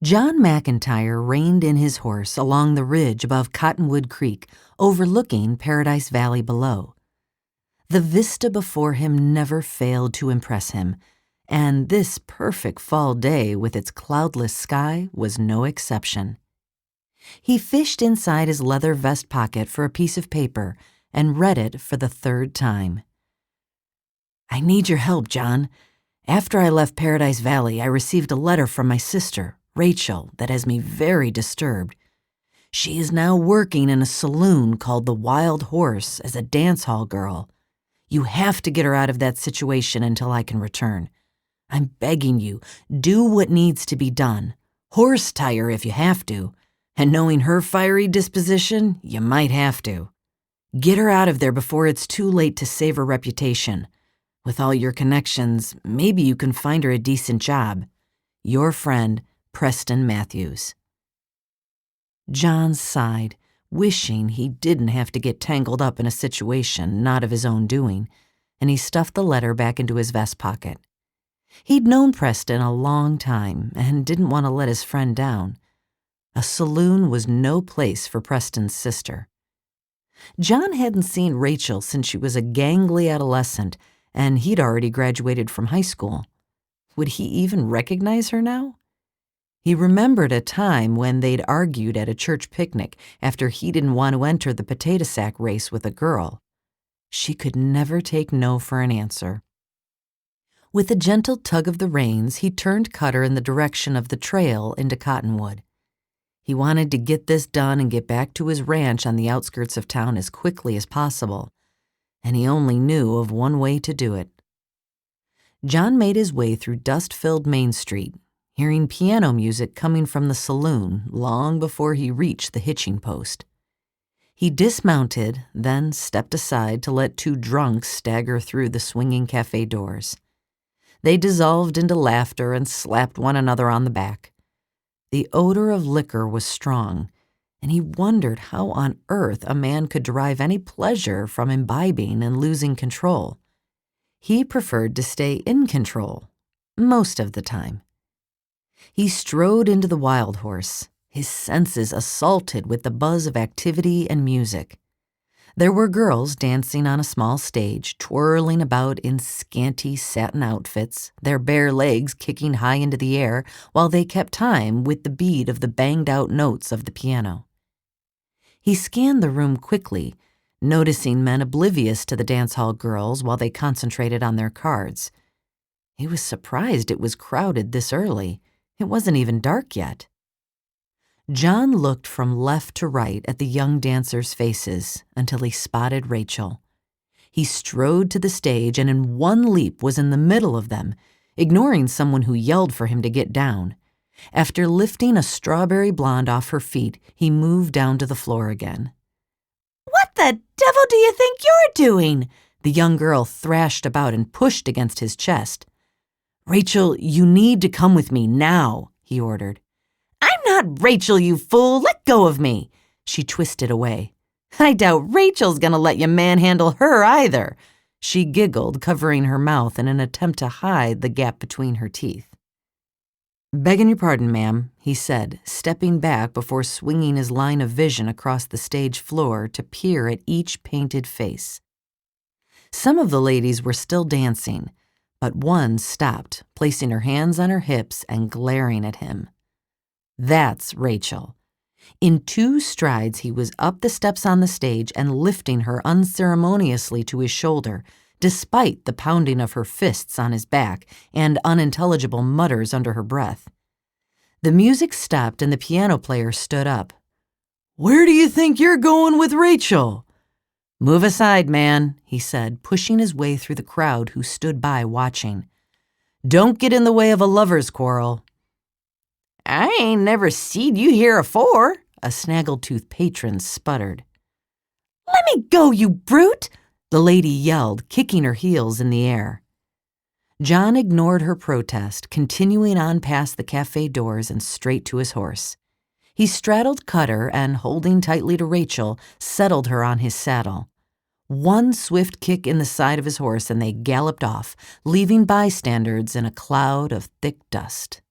John McIntyre reined in his horse along the ridge above Cottonwood Creek, overlooking Paradise Valley below. The vista before him never failed to impress him, and this perfect fall day with its cloudless sky was no exception. He fished inside his leather vest pocket for a piece of paper and read it for the third time. "I need your help, John. After I left Paradise Valley, I received a letter from my sister, Rachel, that has me very disturbed. She is now working in a saloon called the Wild Horse as a dance hall girl. You have to get her out of that situation until I can return. I'm begging you, do what needs to be done. Horse tie her if you have to, and knowing her fiery disposition, you might have to. Get her out of there before it's too late to save her reputation. With all your connections, maybe you can find her a decent job. Your friend, Preston Matthews." John sighed, wishing he didn't have to get tangled up in a situation not of his own doing, and he stuffed the letter back into his vest pocket. He'd known Preston a long time and didn't want to let his friend down. A saloon was no place for Preston's sister. John hadn't seen Rachel since she was a gangly adolescent, and he'd already graduated from high school. Would he even recognize her now? He remembered a time when they'd argued at a church picnic after he didn't want to enter the potato sack race with a girl. She could never take no for an answer. With a gentle tug of the reins, he turned Cutter in the direction of the trail into Cottonwood. He wanted to get this done and get back to his ranch on the outskirts of town as quickly as possible, and he only knew of one way to do it. John made his way through dust-filled Main Street, hearing piano music coming from the saloon long before he reached the hitching post. He dismounted, then stepped aside to let two drunks stagger through the swinging cafe doors. They dissolved into laughter and slapped one another on the back. The odor of liquor was strong, and he wondered how on earth a man could derive any pleasure from imbibing and losing control. He preferred to stay in control, most of the time. He strode into the Wild Horse, his senses assaulted with the buzz of activity and music. There were girls dancing on a small stage, twirling about in scanty satin outfits, their bare legs kicking high into the air while they kept time with the beat of the banged-out notes of the piano. He scanned the room quickly, noticing men oblivious to the dance hall girls while they concentrated on their cards. He was surprised it was crowded this early. It wasn't even dark yet. John looked from left to right at the young dancers' faces until he spotted Rachel. He strode to the stage and in one leap was in the middle of them, ignoring someone who yelled for him to get down. After lifting a strawberry blonde off her feet, he moved down to the floor again. "What the devil do you think you're doing?" The young girl thrashed about and pushed against his chest. "Rachel, you need to come with me now," he ordered. "I'm not Rachel, you fool! Let go of me!" She twisted away. "I doubt Rachel's gonna let you manhandle her either." She giggled, covering her mouth in an attempt to hide the gap between her teeth. "Begging your pardon, ma'am," he said, stepping back before swinging his line of vision across the stage floor to peer at each painted face. Some of the ladies were still dancing, but one stopped, placing her hands on her hips and glaring at him. That's Rachel. In 2 strides, he was up the steps on the stage and lifting her unceremoniously to his shoulder, despite the pounding of her fists on his back and unintelligible mutters under her breath. The music stopped and the piano player stood up. "Where do you think you're going with Rachel?" "Move aside, man," he said, pushing his way through the crowd who stood by watching. "Don't get in the way of a lover's quarrel." "I ain't never seed you here afore," a snaggletooth patron sputtered. "Let me go, you brute!" the lady yelled, kicking her heels in the air. John ignored her protest, continuing on past the cafe doors and straight to his horse. He straddled Cutter and, holding tightly to Rachel, settled her on his saddle. One swift kick in the side of his horse and they galloped off, leaving bystanders in a cloud of thick dust.